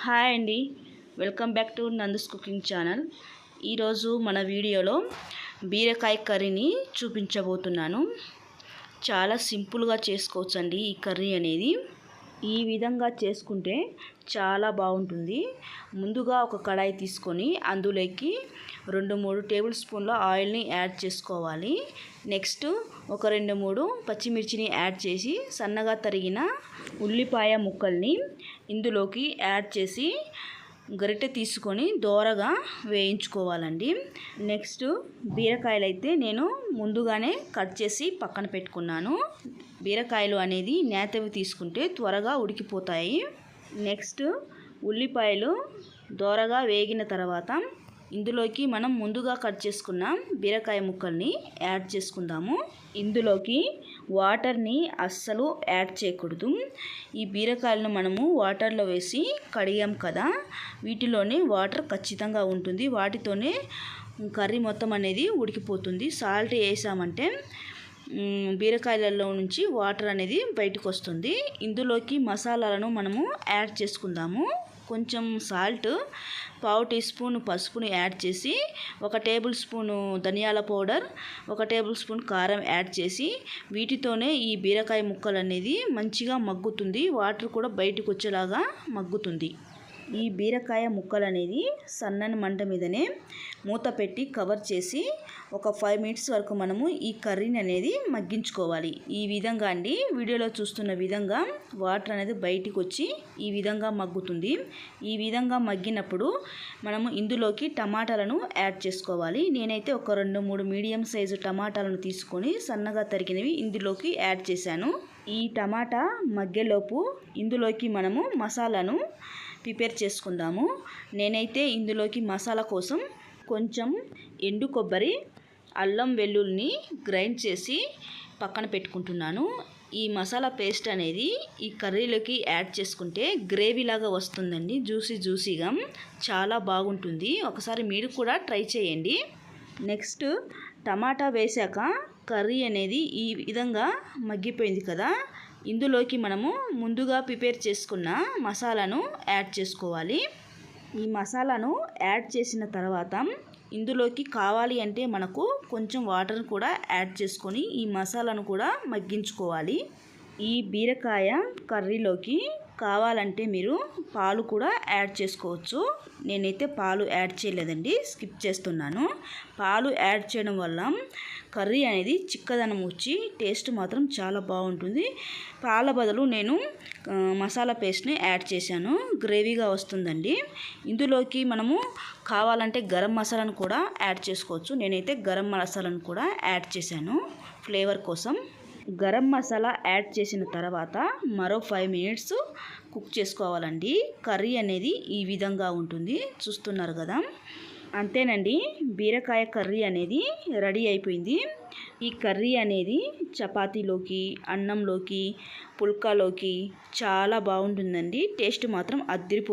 Hi అండి, welcome back to Nandu's cooking channel. ఈరోజు మన వీడియోలో బీరకాయ కర్రీని చూపించబోతున్నాను. చాలా సింపుల్గా చేసుకోవచ్చు అండి ఈ కర్రీ అనేది. ఈ విధంగా చేసుకుంటే చాలా బాగుంటుంది. ముందుగా ఒక కడాయి తీసుకొని అందులోకి 2-3 టేబుల్ స్పూన్ల ఆయిల్ని యాడ్ చేసుకోవాలి. నెక్స్ట్ ఒక 2-3 పచ్చిమిర్చిని యాడ్ చేసి సన్నగా తరిగిన ఉల్లిపాయ ముక్కల్ని ఇందులోకి యాడ్ చేసి గరిటె తీసుకొని దోరగా వేయించుకోవాలండి. నెక్స్ట్ బీరకాయలు అయితే నేను ముందుగానే కట్ చేసి పక్కన పెట్టుకున్నాను. బీరకాయలు అనేది నేతవి తీసుకుంటే త్వరగా ఉడికిపోతాయి. నెక్స్ట్ ఉల్లిపాయలు దోరగా వేగిన తర్వాత ఇందులోకి మనం ముందుగా కట్ చేసుకున్న బీరకాయ ముక్కల్ని యాడ్ చేసుకుందాము. ఇందులోకి వాటర్ని అస్సలు యాడ్ చేయకూడదు. ఈ బీరకాయలను మనము వాటర్లో వేసి కడిగాం కదా, వీటిలోనే వాటర్ ఖచ్చితంగా ఉంటుంది. వాటితోనే కర్రీ మొత్తం అనేది ఉడికిపోతుంది. సాల్ట్ వేసామంటే బీరకాయలలో నుంచి వాటర్ అనేది బయటకు వస్తుంది. ఇందులోకి మసాలాలను మనము యాడ్ చేసుకుందాము. కొంచెం సాల్ట్, 1/2 టీ స్పూన్ పసుపుని యాడ్ చేసి, 1 టేబుల్ స్పూను ధనియాల పౌడర్, 1 టేబుల్ స్పూన్ కారం యాడ్ చేసి వీటితోనే ఈ బీరకాయ ముక్కలు అనేది మంచిగా మగ్గుతుంది. వాటర్ కూడా బయటకు వచ్చేలాగా మగ్గుతుంది. ఈ బీరకాయ ముక్కలు అనేది సన్నని మంట మీదనే మూత పెట్టి కవర్ చేసి ఒక 5 మినిట్స్ వరకు మనము ఈ కర్రీని అనేది మగ్గించుకోవాలి. ఈ విధంగా అండి, వీడియోలో చూస్తున్న విధంగా వాటర్ అనేది బయటికి వచ్చి ఈ విధంగా మగ్గుతుంది. ఈ విధంగా మగ్గినప్పుడు మనము ఇందులోకి టమాటాలను యాడ్ చేసుకోవాలి. నేనైతే ఒక 2-3 మీడియం సైజు టమాటాలను తీసుకొని సన్నగా తరిగినవి ఇందులోకి యాడ్ చేశాను. ఈ టమాటా మగ్గేలోపు ఇందులోకి మనము మసాలాను ప్రిపేర్ చేసుకుందాము. నేనైతే ఇందులోకి మసాలా కోసం కొంచెం ఎండు కొబ్బరి, అల్లం వెల్లుల్లిని గ్రైండ్ చేసి పక్కన పెట్టుకుంటున్నాను. ఈ మసాలా పేస్ట్ అనేది ఈ కర్రీలోకి యాడ్ చేసుకుంటే గ్రేవీలాగా వస్తుందండి. జ్యూసీగా చాలా బాగుంటుంది. ఒకసారి మీరు కూడా ట్రై చేయండి. నెక్స్ట్ టమాటా వేశాక కర్రీ అనేది ఈ విధంగా మగ్గిపోయింది కదా, ఇందులోకి మనము ముందుగా ప్రిపేర్ చేసుకున్న మసాలాను యాడ్ చేసుకోవాలి. ఈ మసాలాను యాడ్ చేసిన తర్వాత ఇందులోకి కావాలి అంటే మనకు కొంచెం వాటర్ కూడా యాడ్ చేసుకొని ఈ మసాలాను కూడా మగ్గించుకోవాలి. ఈ బీరకాయ కర్రీలోకి కావాలంటే మీరు పాలు కూడా యాడ్ చేసుకోవచ్చు. నేనైతే పాలు యాడ్ చేయలేదండి, స్కిప్ చేస్తున్నాను. పాలు యాడ్ చేయడం వల్ల కర్రీ అనేది చిక్కదనం వచ్చి టేస్ట్ మాత్రం చాలా బాగుంటుంది. పాల బదులు నేను మసాలా పేస్ట్ని యాడ్ చేశాను. గ్రేవీగా వస్తుందండి. ఇందులోకి మనము కావాలంటే గరం మసాలాను కూడా యాడ్ చేసుకోవచ్చు. నేనైతే గరం మసాలాను కూడా యాడ్ చేశాను ఫ్లేవర్ కోసం. గరం మసాలా యాడ్ చేసిన తర్వాత మరో 5 మినిట్స్ కుక్ చేసుకోవాలండి. కర్రీ అనేది ఈ విధంగా ఉంటుంది, చూస్తున్నారు కదా. అంతేనండి, బీరకాయ కర్రీ అనేది రెడీ అయిపోయింది. ఈ కర్రీ అనేది చపాతీలోకి, అన్నంలోకి, పుల్కాలోకి చాలా బాగుంటుందండి. టేస్ట్ మాత్రం అదిరిపోతుంది.